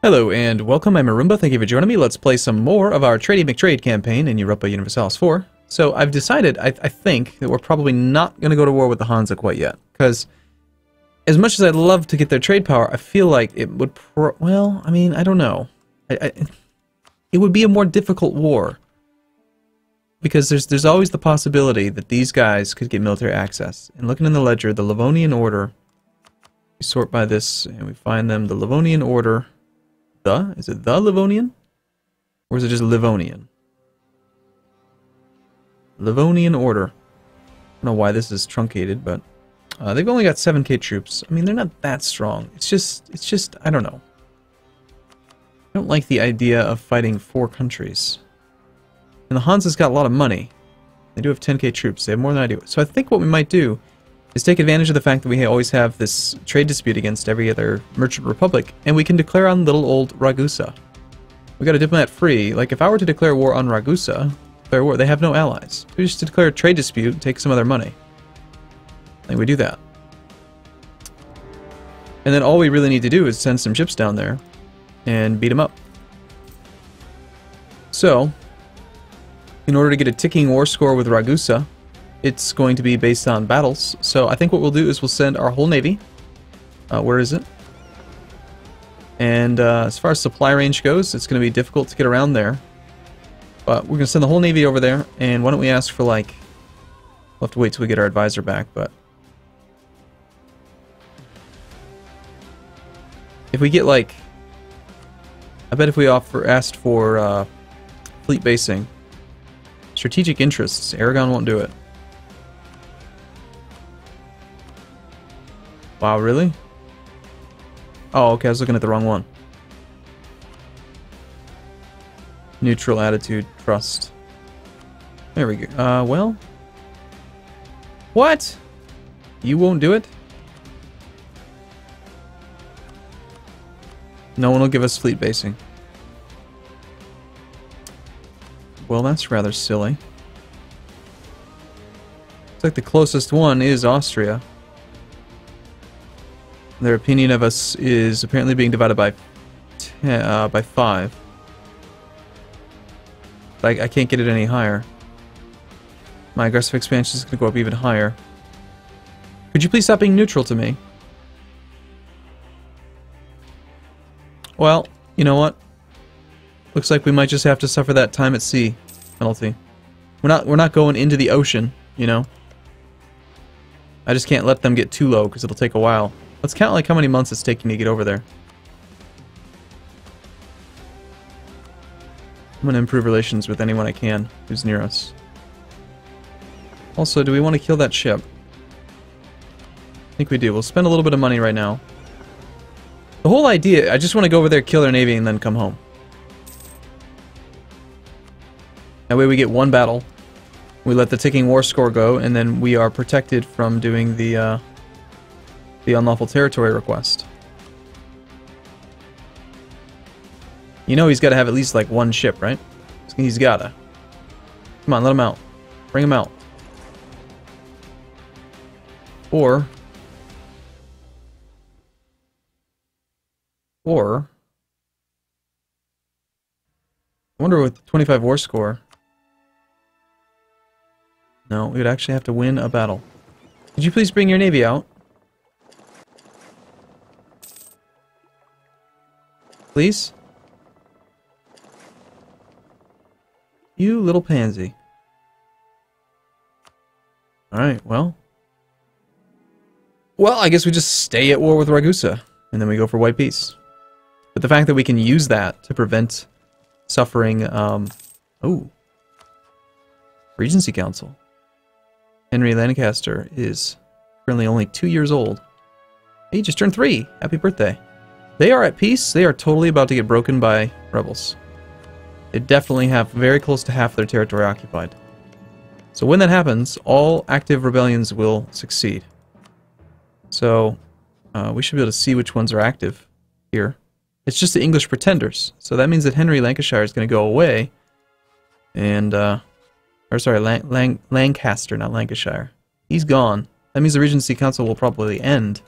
Hello and welcome, I'm Arumba, thank you for joining me. Let's play some more of our Tradey McTrade campaign in Europa Universalis IV. So I've decided, I think, that we're probably not going to go to war with the Hansa quite yet. Because as much as I'd love to get their trade power, I feel like it would, well, I mean, I don't know. It would be a more difficult war. Because there's always the possibility that these guys could get military access. And looking in the ledger, the Livonian Order, we sort by this and we find them, the Livonian Order... Is it the Livonian? Or is it just Livonian? Livonian Order. I don't know why this is truncated, but they've only got 7k troops. I mean, they're not that strong. It's just, I don't know. I don't like the idea of fighting 4 countries. And the Hansa's got a lot of money. They do have 10k troops. They have more than I do. So I think what we might do is take advantage of the fact that we always have this trade dispute against every other merchant republic, and we can declare on little old Ragusa. We got a diplomat free. Like, if I were to declare war on Ragusa, they have no allies. We just declare a trade dispute and take some of their money. I think we do that. And then all we really need to do is send some ships down there and beat them up. So, in order to get a ticking war score with Ragusa, it's going to be based on battles. So I think what we'll do is we'll send our whole navy. Where is it? And as far as supply range goes, it's going to be difficult to get around there. But we're going to send the whole navy over there. And why don't we ask for, like... We'll have to wait till we get our advisor back, but... If we get, like... I bet if we asked for fleet basing, strategic interests, Aragon won't do it. Wow, really? Oh, okay, I was looking at the wrong one. Neutral attitude, trust. There we go. Well... What? You won't do it? No one will give us fleet basing. Well, that's rather silly. Looks like the closest one is Austria. Their opinion of us is apparently being divided by 5. But I can't get it any higher. My aggressive expansion is going to go up even higher. Could you please stop being neutral to me? Well, you know what? Looks like we might just have to suffer that time at sea penalty. We're not going into the ocean, you know. I just can't let them get too low because it'll take a while. Let's count like how many months it's taking to get over there. I'm going to improve relations with anyone I can who's near us. Also, do we want to kill that ship? I think we do. We'll spend a little bit of money right now. The whole idea, I just want to go over there, kill their navy, and then come home. That way we get one battle. We let the ticking war score go, and then we are protected from doing the unlawful territory request. You know he's got to have at least like one ship, right? He's gotta. Come on, let him out. Bring him out. Or I wonder with 25 war score. No, we would actually have to win a battle. Could you please bring your navy out? Please? You little pansy. Alright, well. Well, I guess we just stay at war with Ragusa, and then we go for white peace. But the fact that we can use that to prevent suffering, oh. Regency Council. Henry Lancaster is currently only 2 years old. He just turned 3. Happy birthday. They are at peace. They are totally about to get broken by rebels. They definitely have very close to half their territory occupied. So when that happens, all active rebellions will succeed. So we should be able to see which ones are active here. It's just the English pretenders. So that means that Henry Lancashire is going to go away. And, or sorry, Lancaster, not Lancashire. He's gone. That means the Regency Council will probably end.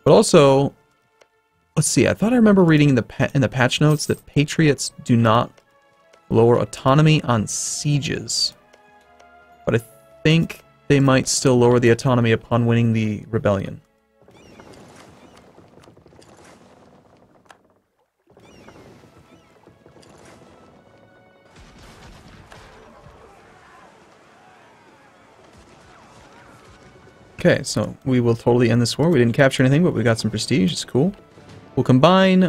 But also, let's see. I thought I remember reading in the patch notes that patriots do not lower autonomy on sieges, but I think they might still lower the autonomy upon winning the rebellion. Okay, so we will totally end this war. We didn't capture anything, but we got some prestige. It's cool. We'll combine.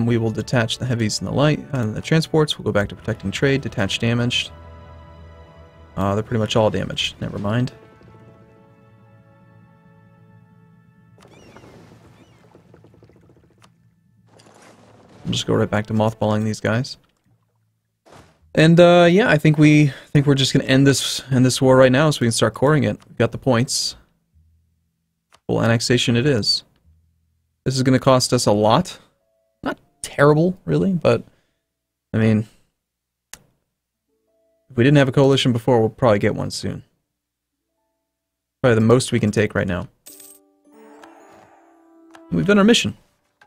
We will detach the heavies and the light and the transports. We'll go back to protecting trade. Detach damaged. They're pretty much all damaged. Never mind. We'll just go right back to mothballing these guys. And yeah, I think we're just gonna end this war right now, so we can start coring it. We've got the points. Full annexation it is. This is going to cost us a lot. Not terrible, really, but I mean, if we didn't have a coalition before, we'll probably get one soon. Probably the most we can take right now. We've done our mission.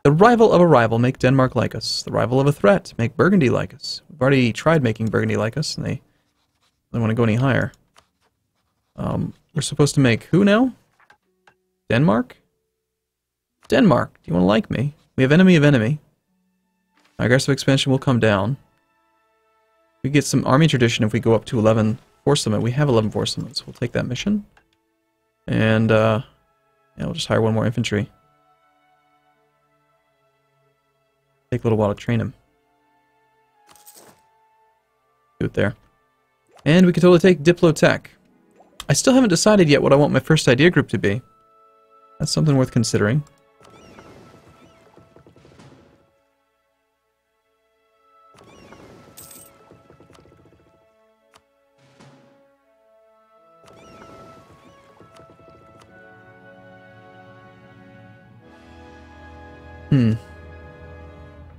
The rival of a rival, make Denmark like us. The rival of a threat, make Burgundy like us. We've already tried making Burgundy like us, and they don't want to go any higher. We're supposed to make who now? Denmark? Denmark, do you want to like me? We have enemy of enemy. Aggressive expansion will come down. We get some army tradition if we go up to 11 force limit. We have 11 force limits. We'll take that mission. And, yeah, we'll just hire one more infantry. Take a little while to train him. Do it there. And we could totally take Diplotech. I still haven't decided yet what I want my first idea group to be. That's something worth considering.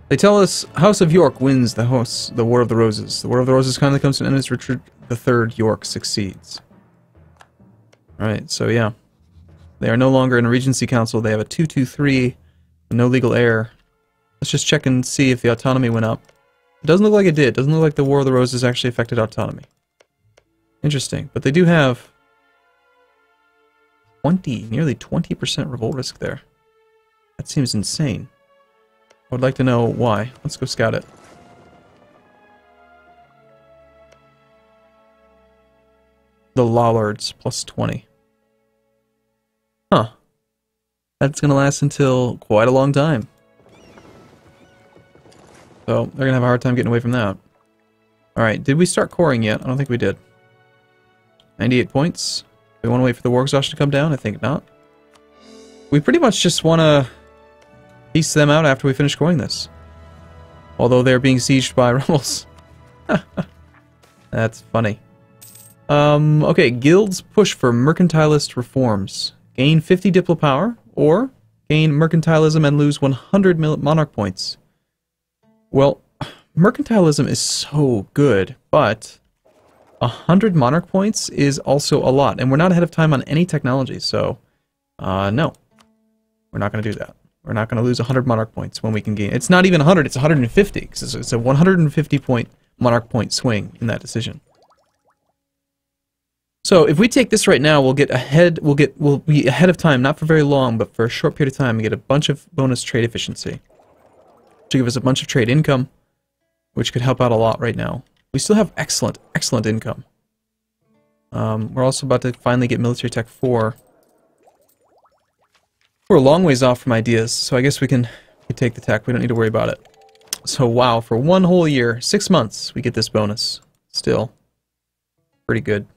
They tell us House of York wins the War of the Roses. The War of the Roses kindly comes to an end as Richard III York succeeds. Alright, so yeah. They are no longer in a Regency Council. They have a 2-2-3, no legal heir. Let's just check and see if the autonomy went up. It doesn't look like it did. It doesn't look like the War of the Roses actually affected autonomy. Interesting. But they do have nearly 20% revolt risk there. That seems insane. I would like to know why. Let's go scout it. The Lollards, plus 20. Huh. That's going to last until quite a long time. So, they're going to have a hard time getting away from that. Alright, did we start coring yet? I don't think we did. 98 points. Do we want to wait for the war exhaustion to come down? I think not. We pretty much just want to piece them out after we finish coring this. Although they're being sieged by rebels. That's funny. Okay, guilds push for mercantilist reforms. Gain 50 Diplo power, or gain mercantilism and lose 100 monarch points. Well, mercantilism is so good, but 100 monarch points is also a lot, and we're not ahead of time on any technology, so no. We're not going to do that. We're not going to lose 100 monarch points when we can gain. It's not even 100, it's 150, because it's a 150 point monarch point swing in that decision. So if we take this right now, we'll get ahead. We'll be ahead of time, not for very long, but for a short period of time, and get a bunch of bonus trade efficiency to give us a bunch of trade income, which could help out a lot right now. We still have excellent income. We're also about to finally get military tech 4. We're a long ways off from ideas, so I guess we can take the tech. We don't need to worry about it. So wow, for one whole year, 6 months, we get this bonus. Still pretty good.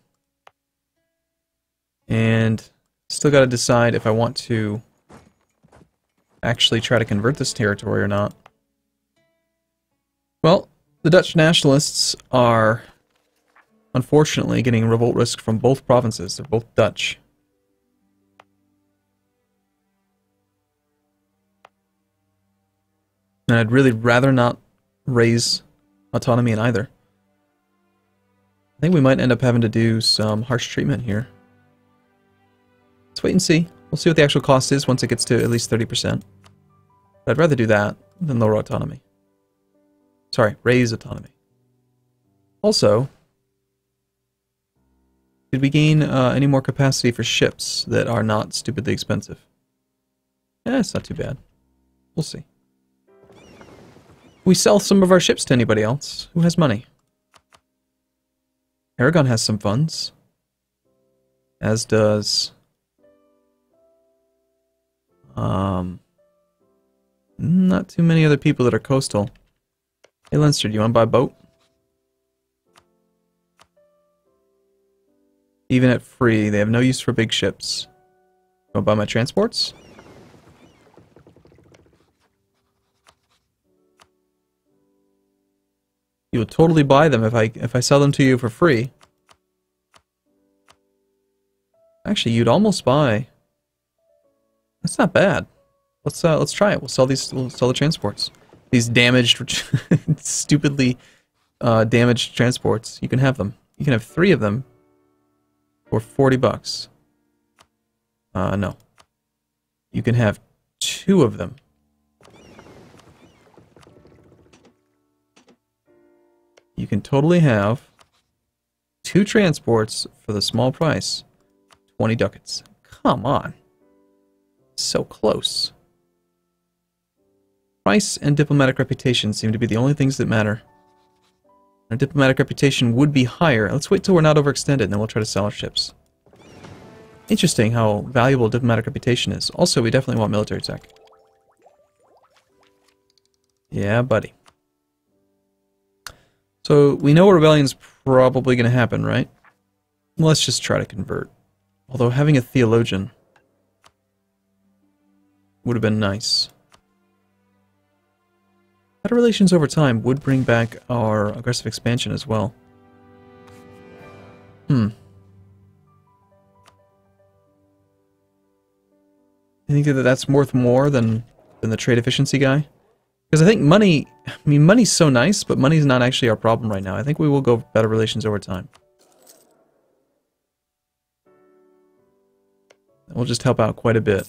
And still got to decide if I want to actually try to convert this territory or not. Well, the Dutch nationalists are unfortunately getting revolt risk from both provinces. They're both Dutch. And I'd really rather not raise autonomy in either. I think we might end up having to do some harsh treatment here. Let's wait and see. We'll see what the actual cost is once it gets to at least 30%. But I'd rather do that than lower autonomy. Sorry, raise autonomy. Also, did we gain any more capacity for ships that are not stupidly expensive? Eh, it's not too bad. We'll see. We sell some of our ships to anybody else who has money. Aragon has some funds. As does... not too many other people that are coastal. Hey Leinster, do you want to buy a boat? Even at free, they have no use for big ships. Want to buy my transports? You would totally buy them if I sell them to you for free. Actually, you'd almost buy. That's not bad. Let's try it. We'll sell the transports. These damaged, stupidly damaged transports. You can have them. You can have 3 of them for $40. No. You can have 2 of them. You can totally have 2 transports for the small price. 20 ducats. Come on. So close. Price and diplomatic reputation seem to be the only things that matter. Our diplomatic reputation would be higher. Let's wait till we're not overextended and then we'll try to sell our ships. Interesting how valuable diplomatic reputation is. Also, we definitely want military tech. Yeah, buddy. So, we know a rebellion's probably going to happen, right? Let's just try to convert. Although having a theologian would have been nice. Better relations over time would bring back our aggressive expansion as well. You think that that's worth more than the trade efficiency guy? Because I think money, money's so nice, but money's not actually our problem right now. I think we will go better relations over time. We'll just help out quite a bit.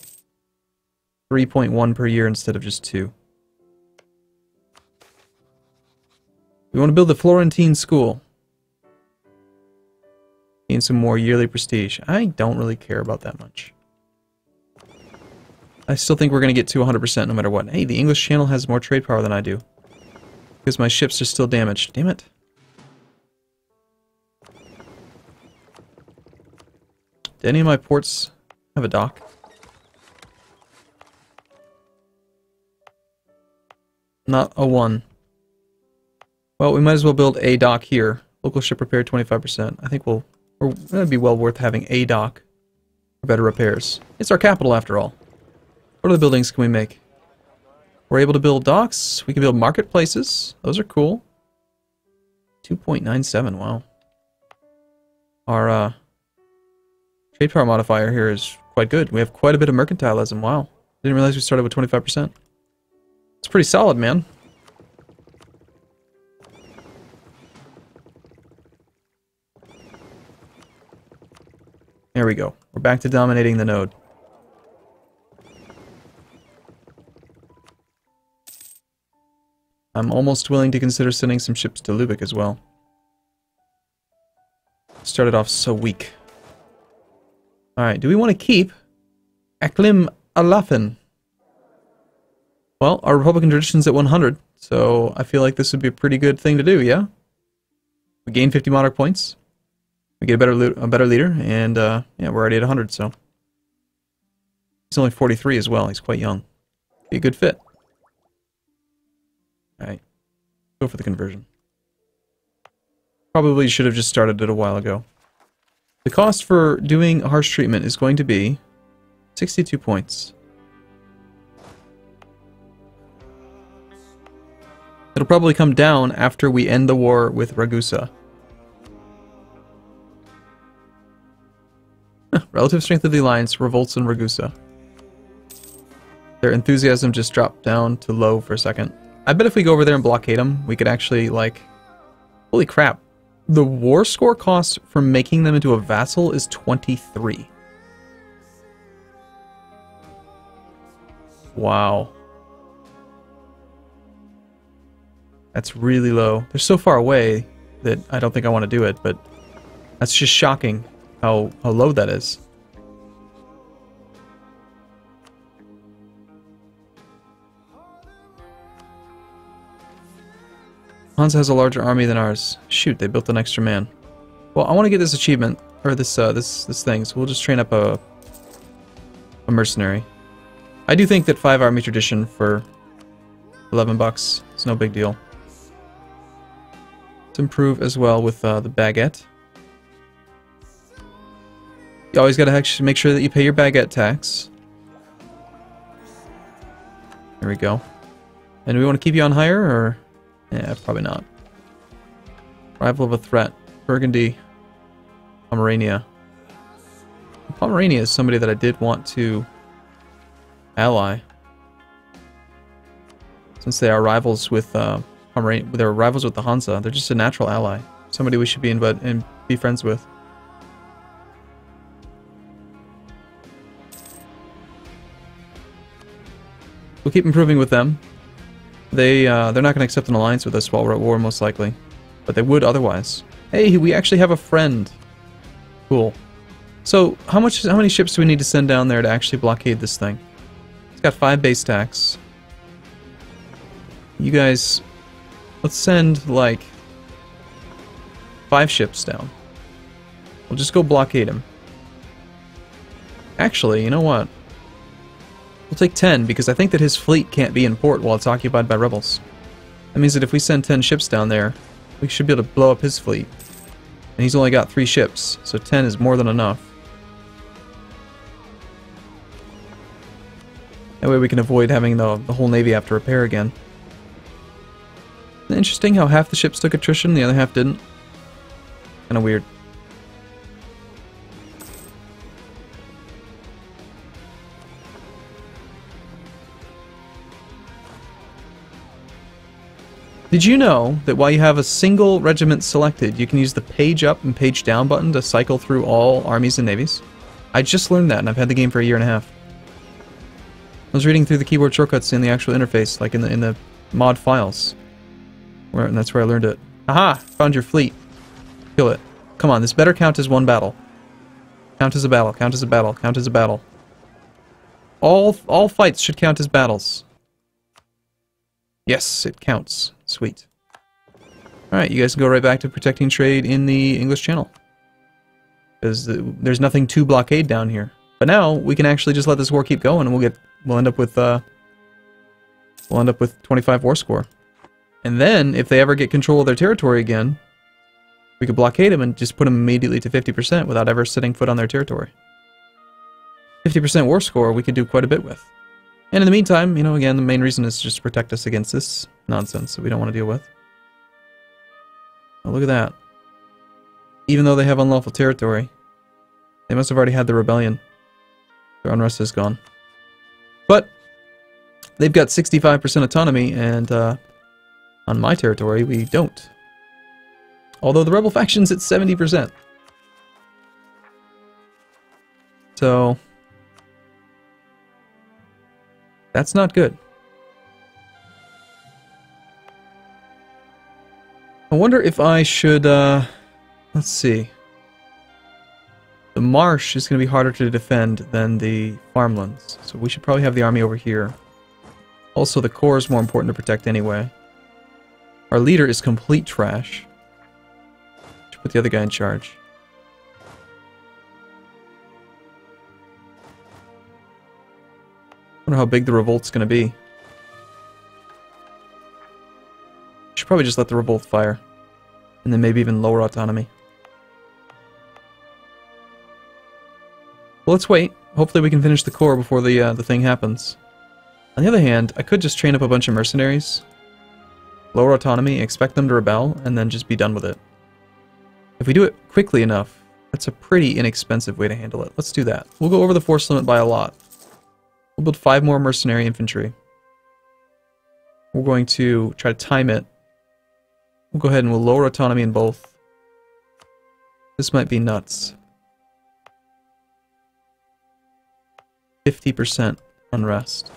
3.1 per year instead of just 2. We want to build the Florentine school. Gain some more yearly prestige. I don't really care about that much. I still think we're going to get to 100% no matter what. Hey, the English Channel has more trade power than I do. Because my ships are still damaged. Damn it. Do any of my ports have a dock? Not a one. Well, we might as well build a dock here. Local ship repair 25%. I think that'd be well worth having a dock for better repairs. It's our capital after all. What other buildings can we make? We're able to build docks. We can build marketplaces. Those are cool. 2.97, wow. Our trade power modifier here is quite good. We have quite a bit of mercantilism. Wow. Didn't realize we started with 25%. It's pretty solid, man. There we go. We're back to dominating the node. I'm almost willing to consider sending some ships to Lubeck as well. Started off so weak. Alright, do we want to keep Aklim Alafen? Well, our Republican tradition's at 100, so I feel like this would be a pretty good thing to do, yeah? We gain 50 monarch points. We get a better leader, and yeah, we're already at 100, so... He's only 43 as well, he's quite young. Be a good fit. Alright, go for the conversion. Probably should have just started it a while ago. The cost for doing harsh treatment is going to be 62 points. It'll probably come down after we end the war with Ragusa. Relative strength of the alliance revolts in Ragusa. Their enthusiasm just dropped down to low for a second. I bet if we go over there and blockade them, we could actually, like... Holy crap. The war score cost for making them into a vassal is 23. Wow. That's really low. They're so far away that I don't think I want to do it, but that's just shocking how low that is. Hansa has a larger army than ours. Shoot, they built an extra man. Well, I want to get this achievement, or this thing, so we'll just train up a mercenary. I do think that 5 army tradition for $11 is no big deal. To improve as well with the baguette. You always gotta actually make sure that you pay your baguette tax. There we go. And do we want to keep you on hire, or... yeah, probably not. Rival of a threat. Burgundy. Pomerania. Pomerania is somebody that I did want to ally. Since they are rivals with Pomerania, they're rivals with the Hansa. They're just a natural ally. Somebody we should be be friends with. We'll keep improving with them. They're not going to accept an alliance with us while we're at war, most likely. But they would otherwise. Hey, we actually have a friend. Cool. So, how many ships do we need to send down there to actually blockade this thing? It's got 5 base tax. You guys, let's send, like, 5 ships down. We'll just go blockade him. Actually, you know what? We'll take 10, because I think that his fleet can't be in port while it's occupied by rebels. That means that if we send 10 ships down there, we should be able to blow up his fleet. And he's only got 3 ships, so 10 is more than enough. That way we can avoid having the whole navy have to repair again. Isn't it interesting how half the ships took attrition, the other half didn't? Kinda weird. Did you know that while you have a single regiment selected, you can use the page up and page down button to cycle through all armies and navies? I just learned that, and I've had the game for a year and a half. I was reading through the keyboard shortcuts in the actual interface, like in the mod files. And that's where I learned it. Aha! Found your fleet. Kill it. Come on, this better count as one battle. Count as a battle, count as a battle, count as a battle. All fights should count as battles. Yes, it counts. Sweet. Alright, you guys can go right back to protecting trade in the English Channel. Because there's nothing to blockade down here. But now, we can actually just let this war keep going, and we'll end up with 25 war score. And then, if they ever get control of their territory again, we could blockade them and just put them immediately to 50% without ever setting foot on their territory. 50% war score we could do quite a bit with. And in the meantime, you know, again, the main reason is just to protect us against this nonsense that we don't want to deal with. Oh, look at that. Even though they have unlawful territory, they must have already had the rebellion. Their unrest is gone. But they've got 65% autonomy, and on my territory, we don't. Although the rebel faction's at 70%. So that's not good. I wonder if I should, let's see. The marsh is going to be harder to defend than the farmlands, so we should probably have the army over here. Also, the core is more important to protect anyway. Our leader is complete trash. Should put the other guy in charge. I wonder how big the revolt's going to be. Should probably just let the revolt fire. And then maybe even lower autonomy. Well, let's wait. Hopefully we can finish the core before the thing happens. On the other hand, I could just train up a bunch of mercenaries, lower autonomy, expect them to rebel, and then just be done with it. If we do it quickly enough, that's a pretty inexpensive way to handle it. Let's do that. We'll go over the force limit by a lot. We'll build 5 more mercenary infantry. We're going to try to time it. We'll go ahead and we'll lower autonomy in both. This might be nuts. 50% unrest.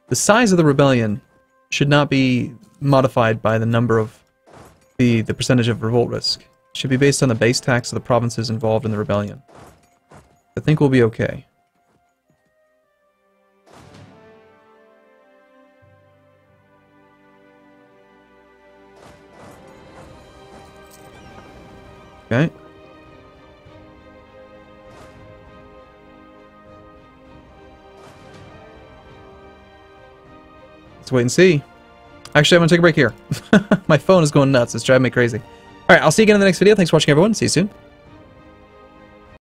The size of the rebellion should not be modified by the number of the percentage of revolt risk. It should be based on the base tax of the provinces involved in the rebellion. I think we'll be okay. Okay. Let's wait and see. Actually, I'm going to take a break here. My phone is going nuts. It's driving me crazy. Alright, I'll see you again in the next video. Thanks for watching, everyone. See you soon.